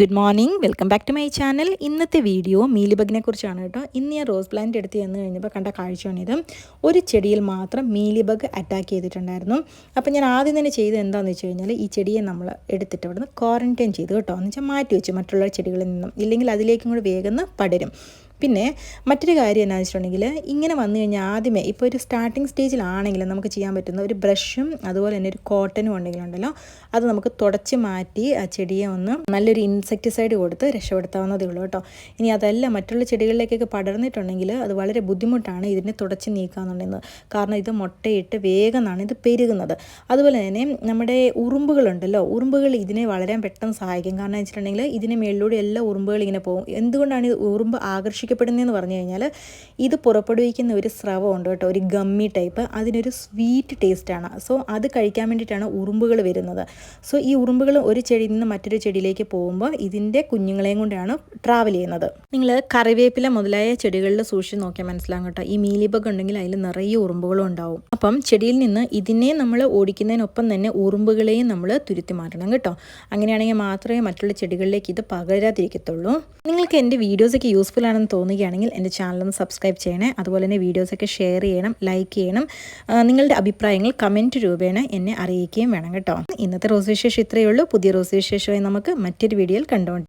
Good morning, welcome back to my channel. ഇന്നത്തെ video മീലിബഗിനെ കുറിച്ചാണ് കേട്ടോ. ഇന്ന് ഞാൻ റോസ് പ്ലാന്റ് എടുത്ത് ചെന്ന് കഴിഞ്ഞപ്പോൾ കണ്ട കാഴ്ചയാണിത്. ഒരു ചെടിയിൽ മാത്രം മീലിബഗ് അറ്റാക്ക് ചെയ്തിട്ടുണ്ടായിരുന്നു. അപ്പോൾ ഞാൻ ആദ്യം തന്നെ ചെയ്ത് എന്താണെന്ന് വെച്ച് കഴിഞ്ഞാൽ ഈ ചെടിയെ നമ്മൾ എടുത്തിട്ട് അവിടെ നിന്ന് ക്വാറൻറ്റൈൻ ചെയ്തു കേട്ടോ. എന്ന് വെച്ചാൽ മാറ്റി വെച്ചു മറ്റുള്ള ചെടികളിൽ നിന്നും, ഇല്ലെങ്കിൽ അതിലേക്കും കൂടെ വേഗം പടരും. പിന്നെ മറ്റൊരു കാര്യം എന്നാന്ന് വെച്ചിട്ടുണ്ടെങ്കിൽ ഇങ്ങനെ വന്നു കഴിഞ്ഞാൽ ആദ്യമേ ഇപ്പോൾ ഒരു സ്റ്റാർട്ടിങ് സ്റ്റേജിലാണെങ്കിലും നമുക്ക് ചെയ്യാൻ പറ്റുന്ന ഒരു ബ്രഷും അതുപോലെ തന്നെ ഒരു കോട്ടനും ഉണ്ടെങ്കിലുണ്ടല്ലോ, അത് നമുക്ക് തുടച്ച് മാറ്റി ആ ചെടിയെ ഒന്ന് നല്ലൊരു ഇൻസെക്ടിസൈഡ് കൊടുത്ത് രക്ഷപ്പെടുത്താവുന്നതേ ഉള്ളൂ കേട്ടോ. ഇനി അതല്ല മറ്റുള്ള ചെടികളിലേക്കൊക്കെ പടർന്നിട്ടുണ്ടെങ്കിൽ അത് വളരെ ബുദ്ധിമുട്ടാണ് ഇതിനെ തുടച്ച് നീക്കാന്നുണ്ടെങ്കിൽ, കാരണം ഇത് മുട്ടയിട്ട് വേഗമാണ് ഇത് പെരുകുന്നത്. അതുപോലെ തന്നെ നമ്മുടെ ഉറുമ്പുകളുണ്ടല്ലോ, ഉറുമ്പുകൾ ഇതിനെ വളരാൻ പെട്ടെന്ന് സഹായിക്കും. കാരണം വെച്ചിട്ടുണ്ടെങ്കിൽ ഇതിന് മേളിലൂടെ എല്ലാ ഉറുമ്പുകൾ ഇങ്ങനെ പോകും. എന്തുകൊണ്ടാണ് ഈ ഉറുമ്പ് ആകർഷിക്കപ്പെടുന്നതെന്ന് പറഞ്ഞു കഴിഞ്ഞാൽ ഇത് പുറപ്പെടുവിക്കുന്ന ഒരു സ്രവമുണ്ട് കേട്ടോ, ഒരു ഗമ്മി ടൈപ്പ്. അതിനൊരു സ്വീറ്റ് ടേസ്റ്റാണ്. സോ അത് കഴിക്കാൻ വേണ്ടിയിട്ടാണ് ഉറുമ്പുകൾ വരുന്നത്. സോ ഈ ഉറുമ്പുകൾ ഒരു ചെടിയിൽ നിന്ന് മറ്റൊരു ചെടിയിലേക്ക് പോകുമ്പോൾ ഇതിൻ്റെ കുഞ്ഞുങ്ങളെയും കൊണ്ടാണ് ട്രാവൽ ചെയ്യുന്നത്. നിങ്ങൾ കറിവേപ്പില മുതലായ ചെടികളിൽ സൂക്ഷിച്ച് നോക്കിയാൽ മനസ്സിലാകും കേട്ടോ. ഈ മീലിബഗ് ഉണ്ടെങ്കിൽ അതിൽ നിറയെ ഉറുമ്പുകളും ഉണ്ടാവും. അപ്പം ചെടിയിൽ നിന്ന് ഇതിനെ നമ്മൾ ഓടിക്കുന്നതിനൊപ്പം തന്നെ ഉറുമ്പുകളെയും നമ്മൾ തുരുത്തി മാറ്റണം കേട്ടോ. അങ്ങനെയാണെങ്കിൽ മാത്രമേ മറ്റുള്ള ചെടികളിലേക്ക് ഇത് പകരാതിരിക്കത്തുള്ളൂ. നിങ്ങൾക്ക് എൻ്റെ വീഡിയോസൊക്കെ യൂസ്ഫുൾ ആണെന്ന് തോന്നുകയാണെങ്കിൽ എൻ്റെ ചാനലൊന്ന് സബ്സ്ക്രൈബ് ചെയ്യണേ. അതുപോലെ തന്നെ വീഡിയോസൊക്കെ ഷെയർ ചെയ്യണം, ലൈക്ക് ചെയ്യണം. നിങ്ങളുടെ അഭിപ്രായങ്ങൾ കമൻറ്റ് രൂപേണ എന്നെ അറിയിക്കുകയും വേണം കേട്ടോ. ഇന്നത്തെ റോസ് വിശേഷം ഇത്രയേ ഉള്ളൂ. പുതിയ റോസ് വിശേഷമായി നമുക്ക് മറ്റൊരു വീഡിയോയിൽ കണ്ടുകൊണ്ട്